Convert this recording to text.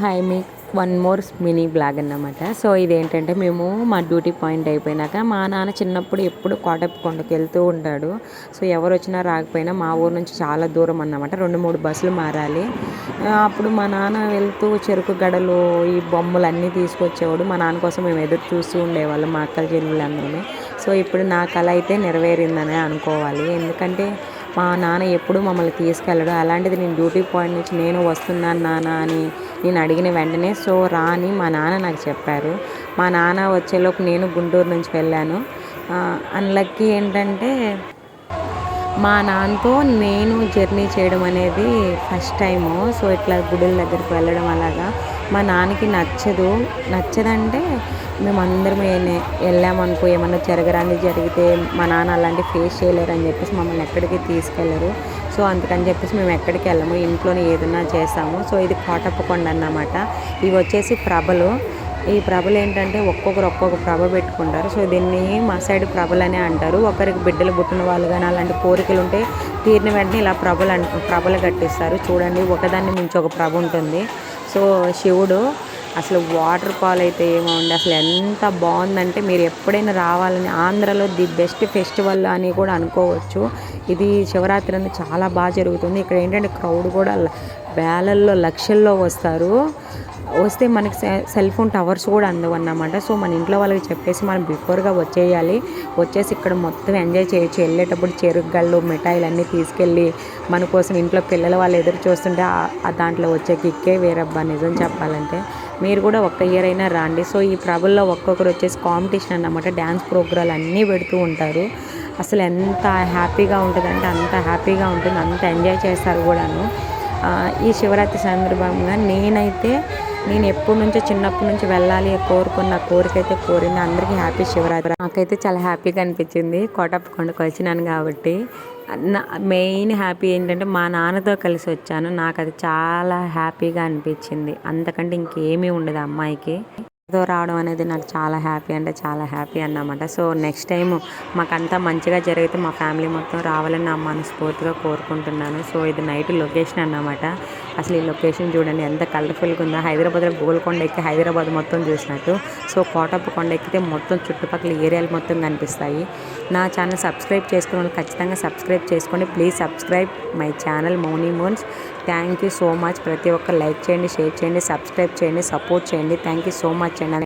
Hi మీ one more mini blog అన్నమాట. So ఇదేంటంటే మేము మా డ్యూటీ పాయింట్ అయిపోయినాక మా నాన్న చిన్నప్పుడు ఎప్పుడు కోటప్పకొండకి వెళ్తూ ఉంటాడు. సో ఎవరు వచ్చినా రాకపోయినా మా ఊరు నుంచి చాలా దూరం అన్నమాట, 2-3 బస్సులు మారాలి. అప్పుడు మా నాన్న వెళ్తూ చెరుకు గడలు ఈ బొమ్మలు అన్నీ తీసుకొచ్చేవాడు. మా నాన్న కోసం మేము ఎదురు చూస్తూ ఉండేవాళ్ళం, మా అక్కల చెల్లెళ్ళందరూ. సో ఇప్పుడు నా కళ అయితే నెరవేరిందనే అనుకోవాలి. ఎందుకంటే మా నాన్న ఎప్పుడు మమ్మల్ని తీసుకెళ్ళడు. అలాంటిది నేను డ్యూటీ పాయింట్ నుంచి నేను వస్తున్నాను నాన్న అని నేను అడిగిన వెంటనే సో రాని మా నాన్న నాకు చెప్పారు. మా నాన్న వచ్చేలోపు నేను గుంటూరు నుంచి వెళ్ళాను. అన్లక్కీ ఏంటంటే మా నాన్నతో నేను జర్నీ చేయడం అనేది ఫస్ట్ టైము. సో ఇట్లా గుడుల దగ్గరికి వెళ్ళడం అలాగా మా నాన్నకి నచ్చదంటే మేమందరం వెళ్ళామనుకో ఏమన్నా జరగరాని జరిగితే మా నాన్న అలాంటి ఫేస్ చేయలేరు అని చెప్పేసి మమ్మల్ని ఎక్కడికి తీసుకెళ్ళరు. సో అందుకని చెప్పేసి మేము ఎక్కడికి వెళ్ళము, ఇంట్లోనే ఏదన్నా చేస్తాము. సో ఇది కోటప్పకొండ అన్నమాట. ఇవి వచ్చేసి ప్రభలు. ఈ ప్రభలు ఏంటంటే ఒక్కొక్కరు ఒక్కొక్క ప్రభ పెట్టుకుంటారు. సో దీన్ని మా సైడ్ ప్రభలనే అంటారు. ఒకరికి బిడ్డలు పుట్టిన వాళ్ళు కానీ అలాంటి కోరికలు ఉంటే తీరిన వెంటనే ఇలా ప్రభలు కట్టిస్తారు. చూడండి ఒకదాన్ని మించి ఒక ప్రభ ఉంటుంది. సో శివుడు అసలు వాటర్ ఫాల్ అయితే ఏమోండి, అసలు ఎంత బాగుందంటే మీరు ఎప్పుడైనా రావాలని, ఆంధ్రలో ది బెస్ట్ ఫెస్టివల్ అని కూడా అనుకోవచ్చు. ఇది శివరాత్రి అనేది చాలా బాగా జరుగుతుంది. ఇక్కడ ఏంటంటే క్రౌడ్ కూడా వేలల్లో లక్షల్లో వస్తే మనకి సెల్ ఫోన్ టవర్స్ కూడా అందవన్నమాట. సో మన ఇంట్లో వాళ్ళకి చెప్పేసి మనం బిఫోర్గా వచ్చేసి ఇక్కడ మొత్తం ఎంజాయ్ చేయొచ్చు. వెళ్ళేటప్పుడు చెరుకుగళ్ళు మిఠాయిలు అన్నీ తీసుకెళ్ళి మన కోసం ఇంట్లో పిల్లల వాళ్ళు ఎదురు చూస్తుంటే దాంట్లో వచ్చే కిక్కే వేరబ్బా నిజం చెప్పాలంటే. మీరు కూడా ఒక్క ఇయర్ అయినా రండి. సో ఈ ప్రభుల్లో ఒక్కొక్కరు వచ్చేసి కాంపిటీషన్ అన్నమాట, డ్యాన్స్ ప్రోగ్రాలు అన్నీ పెడుతూ ఉంటారు. అసలు ఎంత హ్యాపీగా ఉంటుందంటే అంత హ్యాపీగా ఉంటుంది, అంత ఎంజాయ్ చేస్తారు కూడాను. ఈ శివరాత్రి సందర్భంగా నేను ఎప్పటి నుంచో చిన్నప్పటి నుంచి వెళ్ళాలి కోరుకున్న కోరిక అయితే కోరింది. అందరికీ హ్యాపీ శివరాత్రి. నాకైతే చాలా హ్యాపీగా అనిపించింది కోటప్పకొండకు వచ్చినాను కాబట్టి. మెయిన్ హ్యాపీ ఏంటంటే మా నాన్నతో కలిసి వచ్చాను, నాకు అది చాలా హ్యాపీగా అనిపించింది. అంతకంటే ఇంకేమీ ఉండదు అమ్మాయికి. రావడం అనేది నాకు చాలా హ్యాపీ అంటే చాలా హ్యాపీ అన్నమాట. సో నెక్స్ట్ టైం మాకంతా మంచిగా జరిగితే మా ఫ్యామిలీ మొత్తం రావాలని నా మనస్ఫూర్తిగా కోరుకుంటున్నాను. సో ఇది నైట్ లొకేషన్ అన్నమాట. అసలు ఈ లొకేషన్ చూడండి ఎంత కలర్ఫుల్గా ఉందో. హైదరాబాద్లో గోల్కొండ ఎక్కి హైదరాబాద్ మొత్తం చూసినట్టు. సో కోటప్పకొండ ఎక్కితే మొత్తం చుట్టుపక్కల ఏరియాలు మొత్తం కనిపిస్తాయి. నా ఛానల్ సబ్స్క్రైబ్ చేసుకున్న వాళ్ళు ఖచ్చితంగా సబ్స్క్రైబ్ చేసుకోండి. Please subscribe my channel Mouni moons. Thank you so much. ప్రతి ఒక్క లైక్ చేయండి, షేర్ చేయండి, సబ్స్క్రైబ్ చేయండి, సపోర్ట్ చేయండి. థ్యాంక్ యూ సో మచ్ అండి.